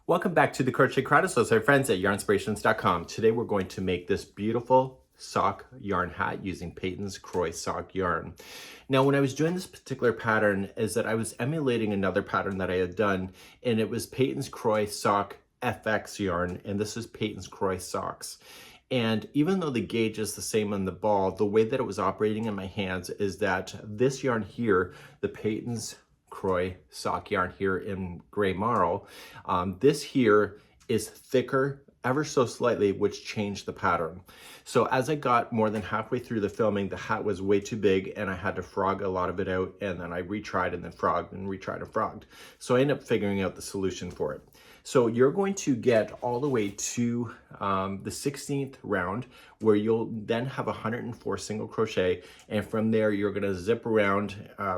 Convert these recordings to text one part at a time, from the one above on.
Welcome back to the Crochet Crowd. So our friends at yarnspirations.com. Today we're going to make this beautiful sock yarn hat using Patons Kroy Sock yarn. Now when I was doing this particular pattern is that I was emulating another pattern that I had done, and it was Patons Kroy Sock FX yarn, and this is Patons Kroy Socks. And even though the gauge is the same on the ball, the way that it was operating in my hands is that this yarn here, the Patons Kroy sock yarn here in gray marl, this here is thicker ever so slightly, which changed the pattern. So as I got more than halfway through the filming, the hat was way too big and I had to frog a lot of it out, and then I retried and then frogged and retried and frogged. So I ended up figuring out the solution for it. So you're going to get all the way to the 16th round, where you'll then have 104 single crochet, and from there you're going to zip around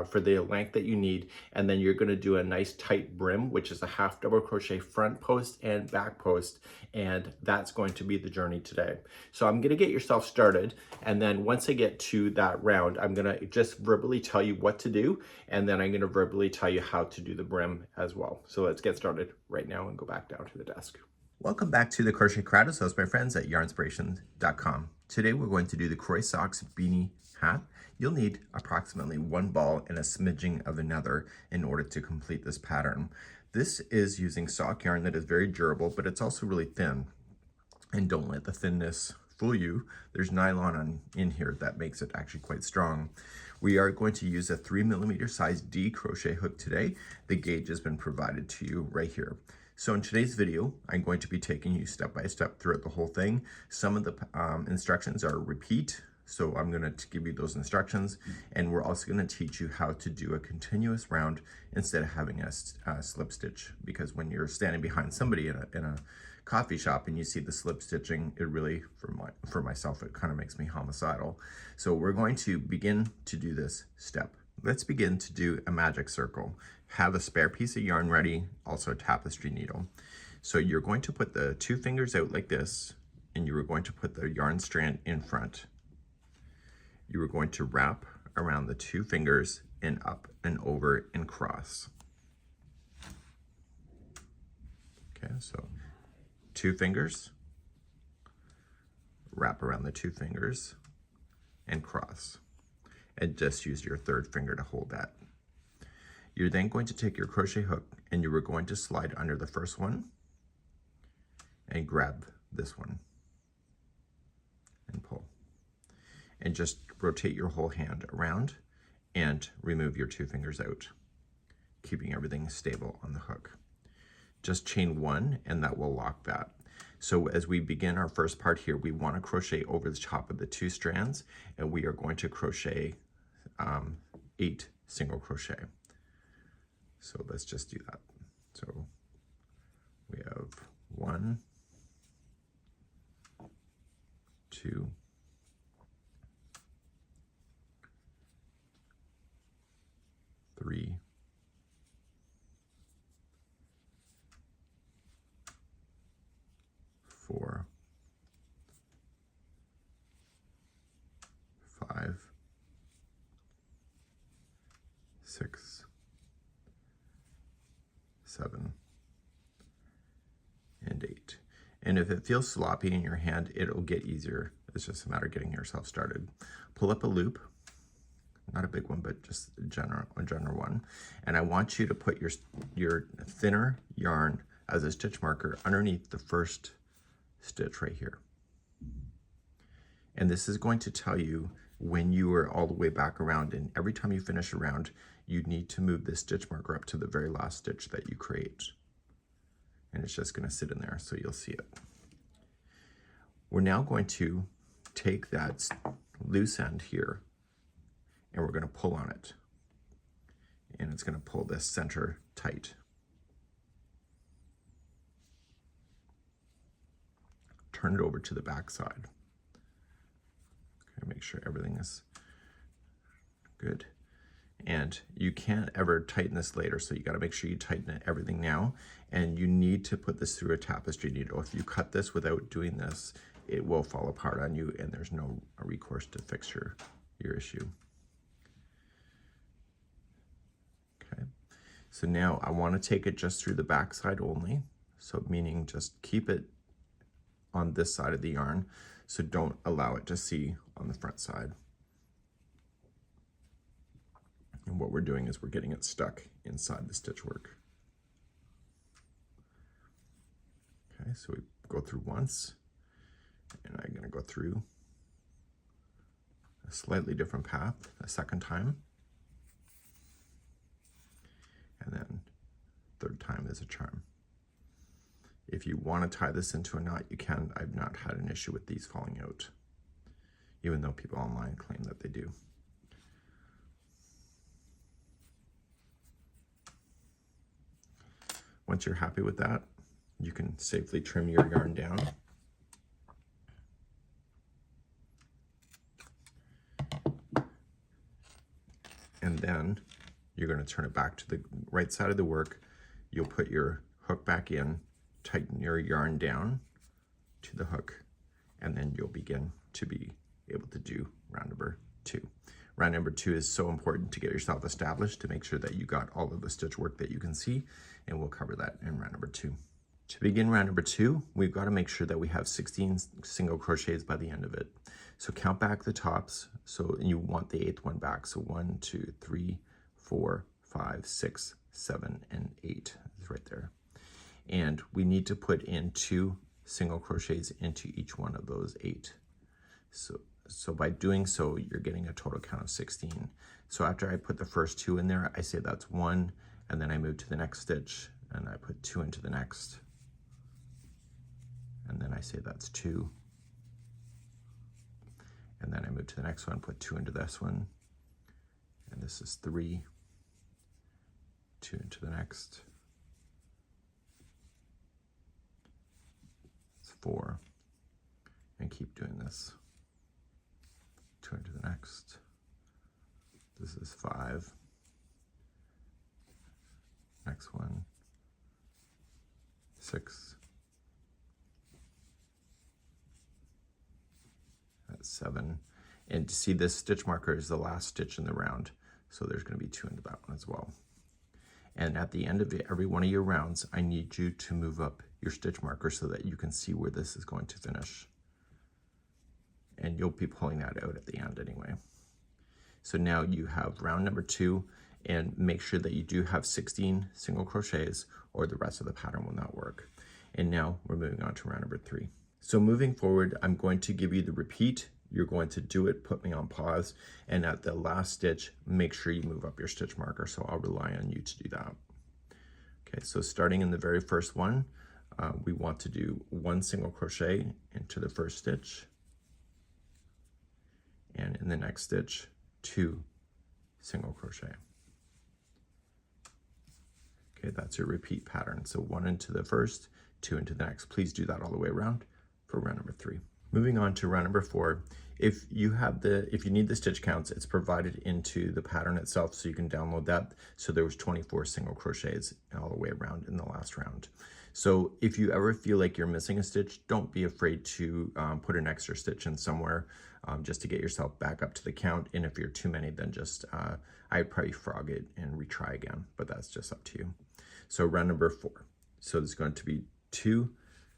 for the length that you need, and then you're going to do a nice tight brim, which is a half double crochet front post and back post, and that's going to be the journey today. So I'm going to get yourself started, and then once I get to that round, I'm going to just verbally tell you what to do, and then I'm going to verbally tell you how to do the brim as well. So let's get started right now and go back down to the desk. Welcome back to the Crochet Crowd. So my friends at yarnspirations.com. Today we're going to do the Kroy Socks beanie hat. You'll need approximately one ball and a smidging of another in order to complete this pattern. This is using sock yarn that is very durable, but it's also really thin. And don't let the thinness fool you. There's nylon in here that makes it actually quite strong. We are going to use a 3mm size D crochet hook today. The gauge has been provided to you right here. So in today's video, I'm going to be taking you step by step throughout the whole thing. Some of the instructions are repeat, so I'm going to give you those instructions, and we're also going to teach you how to do a continuous round instead of having a slip stitch, because when you're standing behind somebody in a coffee shop and you see the slip stitching, it really, for myself, it kind of makes me homicidal. So we're going to begin to do this step. Let's begin to do a magic circle. Have a spare piece of yarn ready, also a tapestry needle. So you're going to put the two fingers out like this, and you are going to put the yarn strand in front. You are going to wrap around the two fingers and up and over and cross. Okay, so two fingers, wrap around the two fingers and cross. And just use your third finger to hold that. You're then going to take your crochet hook and you are going to slide under the first one and grab this one and pull. And just rotate your whole hand around and remove your two fingers out, keeping everything stable on the hook. Just chain one and that will lock that. So as we begin our first part here, we want to crochet over the top of the two strands, and we are going to crochet 8 single crochet. So let's just do that. So we have 1, 2, 3, 4, 5, 6, 7, and 8. And if it feels sloppy in your hand, it'll get easier. It's just a matter of getting yourself started. Pull up a loop, not a big one, but just a general one. And I want you to put your thinner yarn as a stitch marker underneath the first stitch right here. And this is going to tell you when you are all the way back around, and every time you finish a round, you need to move this stitch marker up to the very last stitch that you create. And it's just going to sit in there, so you'll see it. We're now going to take that loose end here, and we're going to pull on it. And it's going to pull this center tight. Turn it over to the back side. Okay, make sure everything is good. And you can't ever tighten this later, so you got to make sure you tighten everything now. And you need to put this through a tapestry needle. If you cut this without doing this, it will fall apart on you, and there's no recourse to fix your issue. Okay, so now I want to take it just through the back side only. So meaning just keep it on this side of the yarn, so don't allow it to see on the front side. And what we're doing is we're getting it stuck inside the stitch work. Okay, so we go through once, and I'm going to go through a slightly different path a second time, and then third time is a charm. If you want to tie this into a knot, you can. I've not had an issue with these falling out, even though people online claim that they do. Once you're happy with that, you can safely trim your yarn down. And then you're going to turn it back to the right side of the work. You'll put your hook back in, tighten your yarn down to the hook, and then you'll begin to be able to do round number 2. Round number 2 is so important to get yourself established, to make sure that you got all of the stitch work that you can see, and we'll cover that in round number 2. To begin round number 2, we've got to make sure that we have 16 single crochets by the end of it. So count back the tops, and you want the 8th one back. So 1, 2, 3, 4, 5, 6, 7, and 8 is right there. And we need to put in 2 single crochets into each one of those 8. So by doing so, you're getting a total count of 16. So after I put the first 2 in there, I say that's 1, and then I move to the next stitch, and I put 2 into the next. And then I say that's 2. And then I move to the next one, put 2 into this one. And this is 3. 2 into the next. It's 4. And keep doing this. 2 into the next. This is 5. Next one. 6. That's 7. And to see, this stitch marker is the last stitch in the round, so there's going to be 2 into that one as well. And at the end of every one of your rounds, I need you to move up your stitch marker so that you can see where this is going to finish. And you'll be pulling that out at the end anyway. So now you have round number 2, and make sure that you do have 16 single crochets, or the rest of the pattern will not work. And now we're moving on to round number 3. So moving forward, I'm going to give you the repeat. You're going to do it, put me on pause, and at the last stitch, make sure you move up your stitch marker. So I'll rely on you to do that. Okay, so starting in the very first one, we want to do 1 single crochet into the first stitch, and in the next stitch, 2 single crochet. Okay, that's your repeat pattern. So 1 into the first, 2 into the next. Please do that all the way around for round number 3. Moving on to round number 4. If you need the stitch counts, it's provided into the pattern itself, so you can download that. So there was 24 single crochets all the way around in the last round. So if you ever feel like you're missing a stitch, don't be afraid to put an extra stitch in somewhere, just to get yourself back up to the count. And if you're too many, then just I'd probably frog it and retry again, but that's just up to you. So round number 4. So there's going to be 2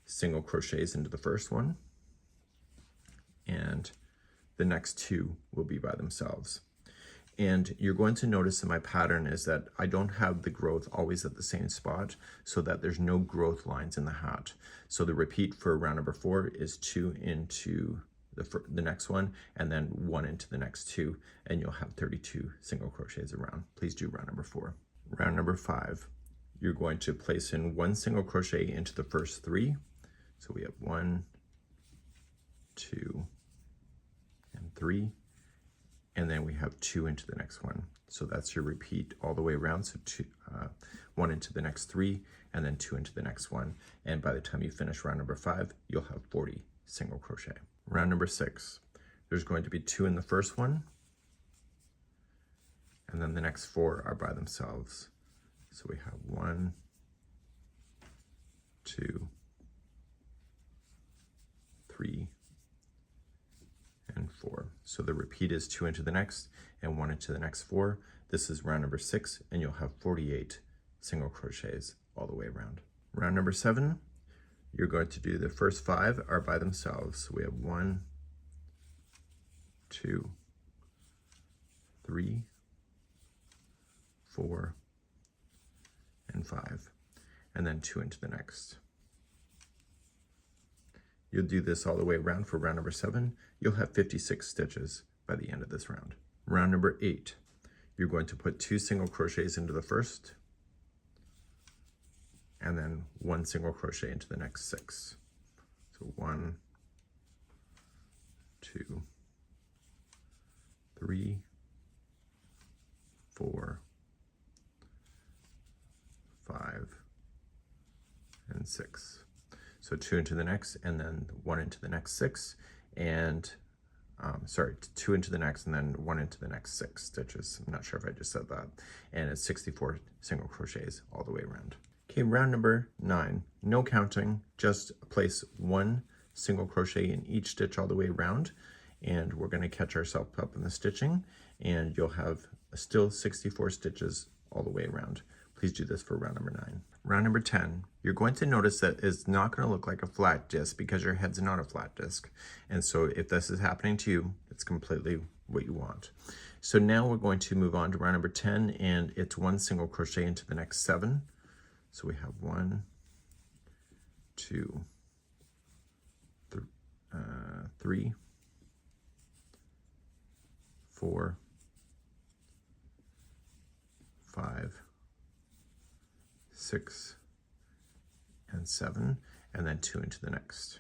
single crochets into the first one, and the next 2 will be by themselves. And you're going to notice in my pattern is that I don't have the growth always at the same spot, so that there's no growth lines in the hat. So the repeat for round number 4 is 2 into the next one, and then 1 into the next 2, and you'll have 32 single crochets around. Please do round number 4. Round number 5, you're going to place in 1 single crochet into the first 3. So we have 1, 2, and 3, and then we have 2 into the next one. So that's your repeat all the way around. So 1 into the next 3, and then 2 into the next one. And by the time you finish round number 5, you'll have 40 single crochet. Round number 6, there's going to be 2 in the first one, and then the next 4 are by themselves. So we have 1, 2, 3, and 4. So the repeat is 2 into the next and 1 into the next 4. This is round number 6, and you'll have 48 single crochets all the way around. Round number 7, you're going to do the first 5 are by themselves. So we have 1, 2, 3, 4, and 5, and then 2 into the next. You'll do this all the way around for round number 7. You'll have 56 stitches by the end of this round. Round number 8, you're going to put 2 single crochets into the first, and then 1 single crochet into the next 6. So 1, 2, 3, 4, 5, and 6. So 2 into the next, and then 1 into the next 6, and 2 into the next, and then 1 into the next 6 stitches. I'm not sure if I just said that. And it's 64 single crochets all the way around. Okay, round number 9, no counting, just place 1 single crochet in each stitch all the way around, and we're going to catch ourselves up in the stitching, and you'll have still 64 stitches all the way around. Please do this for round number 9. Round number 10, you're going to notice that it's not going to look like a flat disc because your head's not a flat disc. And so if this is happening to you, it's completely what you want. So now we're going to move on to round number 10, and it's 1 single crochet into the next 7. So we have 1, 2, 3, 4, 5, 6, and 7, and then 2 into the next.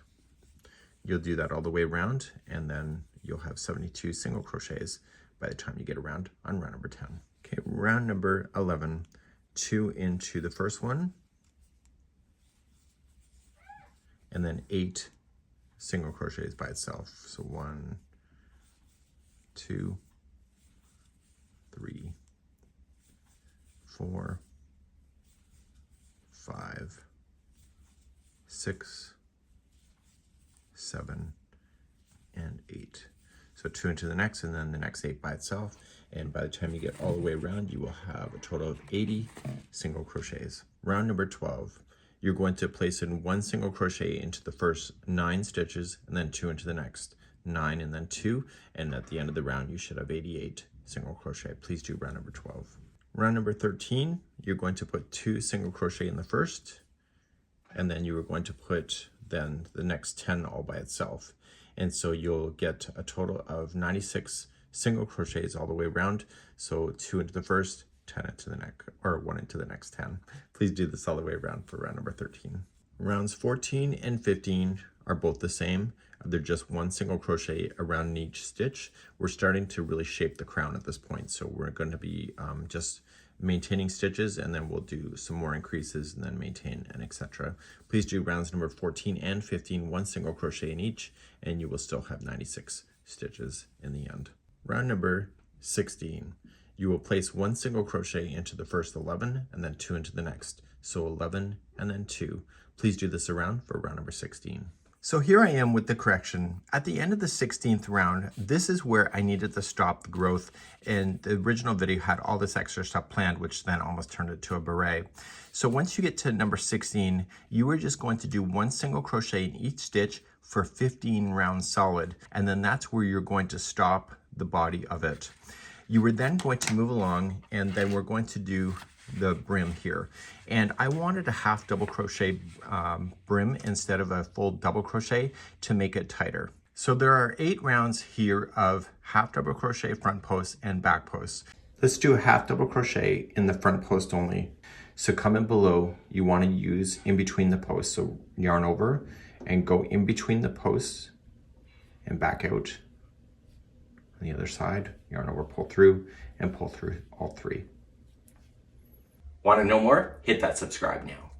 You'll do that all the way around, and then you'll have 72 single crochets by the time you get around on round number 10. Okay, round number 11, 2 into the first one, and then 8 single crochets by itself. So 1, 2, 3, 4, 5, 6, 7, and 8. So 2 into the next, and then the next 8 by itself. And by the time you get all the way around, you will have a total of 80 single crochets. Round number 12, you're going to place in 1 single crochet into the first 9 stitches, and then 2 into the next 9, and then 2. And at the end of the round, you should have 88 single crochet. Please do round number 12. Round number 13, you're going to put 2 single crochet in the first, and then you are going to put then the next 10 all by itself. And so you'll get a total of 96 single crochets all the way around. So 2 into the first, 10 into the next, or 1 into the next 10. Please do this all the way around for round number 13. Rounds 14 and 15 are both the same. They're just 1 single crochet around in each stitch. We're starting to really shape the crown at this point. So we're going to be just maintaining stitches, and then we'll do some more increases and then maintain, and etc. Please do rounds number 14 and 15, 1 single crochet in each, and you will still have 96 stitches in the end. Round number 16, you will place 1 single crochet into the first 11, and then 2 into the next. So 11 and then 2. Please do this around for round number 16. So here I am with the correction. At the end of the 16th round, this is where I needed to stop the growth, and the original video had all this extra stuff planned, which then almost turned it to a beret. So once you get to number 16, you are just going to do 1 single crochet in each stitch for 15 rounds solid, and then that's where you're going to stop the body of it. You were then going to move along, and then we're going to do the brim here, and I wanted a half double crochet brim instead of a full double crochet to make it tighter. So there are 8 rounds here of half double crochet front posts and back posts. Let's do a half double crochet in the front post only. So come in below, you want to use in between the posts, so yarn over and go in between the posts and back out on the other side, yarn over, pull through, and pull through all 3. Want to know more? Hit that subscribe now.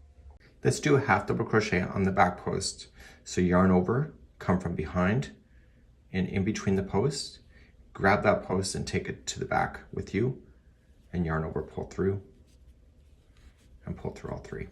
Let's do a half double crochet on the back post. So yarn over, come from behind and in between the posts, grab that post and take it to the back with you, and yarn over, pull through, and pull through all 3.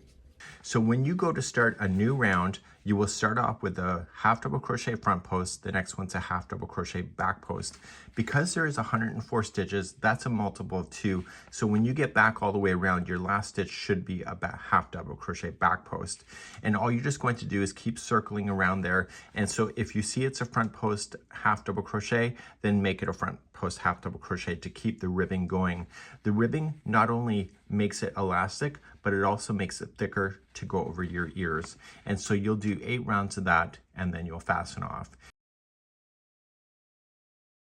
So when you go to start a new round, you will start off with a half double crochet front post. The next one's a half double crochet back post. Because there is 104 stitches, that's a multiple of 2. So when you get back all the way around, your last stitch should be a half double crochet back post. And all you're just going to do is keep circling around there. And so if you see it's a front post half double crochet, then make it a front post half double crochet to keep the ribbing going. The ribbing not only makes it elastic, but it also makes it thicker to go over your ears. And so you'll do 8 rounds of that, and then you'll fasten off.